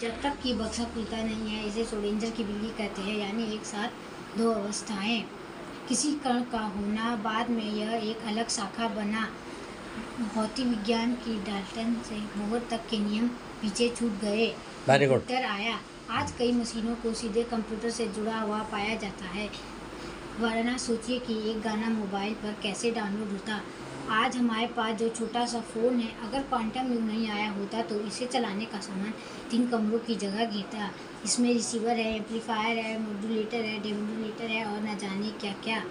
जब तक कि बक्सा खुलता नहीं है इसे श्रोडिंगर की बिल्ली कहते हैं, यानी एक साथ दो अवस्थाएं। किसी कण का होना, बाद में यह एक अलग शाखा बना। भौतिक विज्ञान की डाल्टन से बोहर तक के नियम पीछे छूट गए। कंप्यूटर आया। आज कई मशीनों को सीधे कंप्यूटर से जुड़ा हुआ पाया जाता है, वरना सोचिए कि एक गाना मोबाइल पर कैसे डाउनलोड होता। आज हमारे पास जो छोटा सा फ़ोन है, अगर क्वांटम युग नहीं आया होता तो इसे चलाने का सामान 3 कमरों की जगह घेरता। इसमें रिसीवर है, एम्पलीफायर है, मॉड्यूलेटर है, डेमोडुलेटर है और न जाने क्या क्या।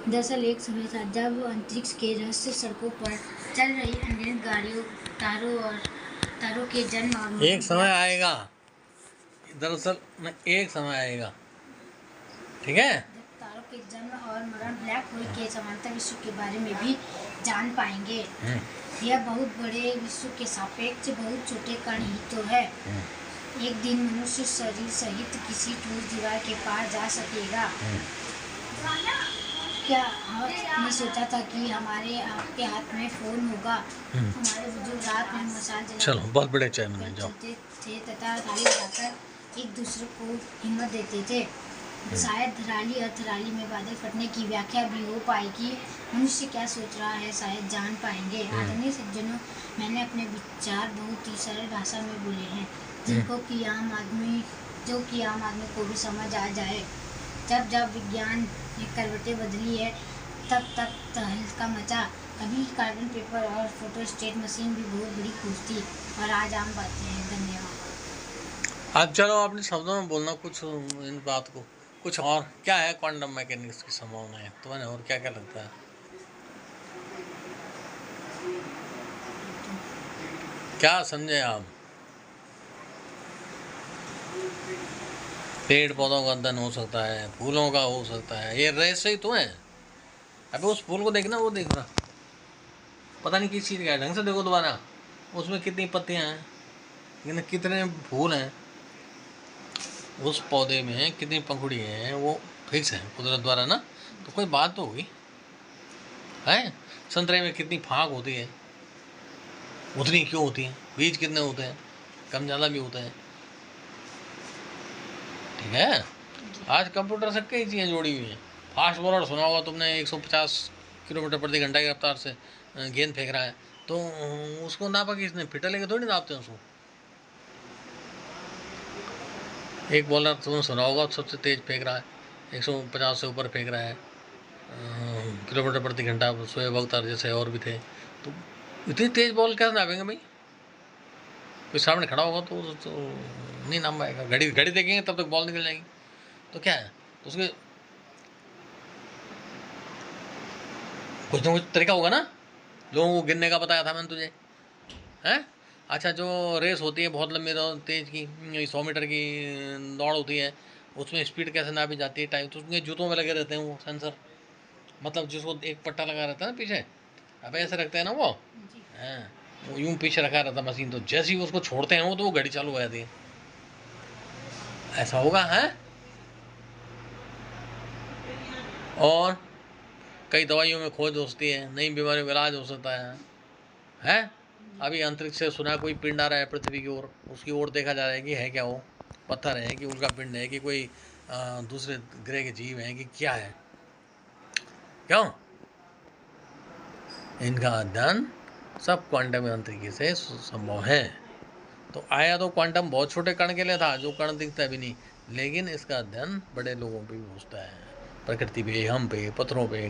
दरअसल एक समय था जब अंतरिक्ष के रहस्य सड़कों पर चल रही अनगिनत गाड़ियों, तारों के जन्म और एक समय आएगा, दरअसल एक समय आएगा, ठीक है। तारों के जन्म और मरण, ब्लैक होल के समांतर विश्व के बारे में भी जान पाएंगे। यह बहुत बड़े विश्व के सापेक्ष बहुत छोटे कण ही तो है। एक दिन मनुष्य शरीर सहित किसी ठोस दीवार के पार जा सकेगा। क्या आपने सोचा था कि आपके हाथ में फोन होगा? हमारे बुजुर्ग रात में मसाल चलो बहुत बड़े चैन में जाओ थे तथा थाली लगाकर एक दूसरे को हिम्मत देते थे। शायद धराली और थराली में बादल फटने की व्याख्या भी हो पाएगी। मनुष्य क्या सोच रहा है शायद जान पाएंगे। आदरणीय सज्जनों, मैंने अपने विचार बहुत ही सरल भाषा में बोले हैं, जो कि आम आदमी को भी समझ आ जाए। जब जब विज्ञान ने करवटें बदली है, तब तक तहलका मचा। कभी कार्बन पेपर और फोटोस्टेट मशीन भी बहुत बड़ी खोज थी, और आज आम बातें हैं। धन्यवाद। अब चलो अपने शब्दों में बोलना कुछ इन बात को, कुछ और क्या है क्वांटम मैकेनिक्स की संभावनाएं तुम्हें, और क्या क्या लगता है, क्या समझे आप? पेड़ पौधों का अध्ययन हो सकता है, फूलों का हो सकता है, ये रहस्य ही तो है। अबे उस फूल को देखना, वो देख रहा, पता नहीं किस चीज़ का है, ढंग से देखो दोबारा, उसमें कितनी पत्तियां हैं, कितने फूल हैं, उस पौधे में कितनी पंखुड़ी है, वो फिक्स है कुदरत द्वारा ना। तो कोई बात तो होगी है। संतरे में कितनी फाक होती है, उतनी क्यों होती है, बीज कितने होते हैं, कम ज़्यादा भी होते हैं, ठीक है। आज कंप्यूटर से कई चीज़ें जोड़ी हुई हैं। फास्ट बॉलर सुना होगा तुमने, 150 किलोमीटर प्रति घंटा की रफ्तार से गेंद फेंक रहा है, तो उसको नापा कि इसने फिटा लेके थोड़ी नापते हैं उसको। एक बॉलर तुमने सुना होगा सबसे तेज फेंक रहा है, 150 से ऊपर फेंक रहा है किलोमीटर प्रति घंटा, शोएब अख्तर जैसे और भी थे। तो इतनी तेज बॉल कैसे नापेंगे भाई? कोई सामने खड़ा होगा तो नहीं नाप पाएगा। घड़ी देखेंगे तब तक बॉल निकल जाएगी। तो क्या है, तो उसके कुछ ना कुछ तरीका होगा ना। लोगों को गिनने का बताया था मैंने तुझे, हैं? अच्छा, जो रेस होती है बहुत लंबी तेज की, 100 मीटर की दौड़ होती है, उसमें स्पीड कैसे नापी जाती है, टाइम, तो उसके जूतों में लगे रहते हैं वो सेंसर, मतलब जिसको एक पट्टा लगा रहता है ना पीछे, अब ऐसे रखते हैं ना वो, हाँ, वो यूं पीछे रखा रहता मशीन, तो जैसे ही उसको छोड़ते हैं वो, तो वो घड़ी चालू हो जाती है। ऐसा होगा है। और कई दवाइयों में खोज होती है, नई बीमारियों का इलाज हो सकता है। अभी अंतरिक्ष से सुना कोई पिंड आ रहा है पृथ्वी की ओर, उसकी ओर देखा जा रहा है कि है क्या, वो पत्थर है कि उनका पिंड है कि कोई दूसरे ग्रह के जीव हैं कि क्या है, क्यों? इनका अध्ययन सब क्वांटम यांत्रिकी से संभव है। तो आया तो क्वांटम बहुत छोटे कण के लिए था, जो कण दिखता भी नहीं, लेकिन इसका अध्ययन बड़े लोगों पे भी होता है, प्रकृति पे, हम पे, पत्थरों पे,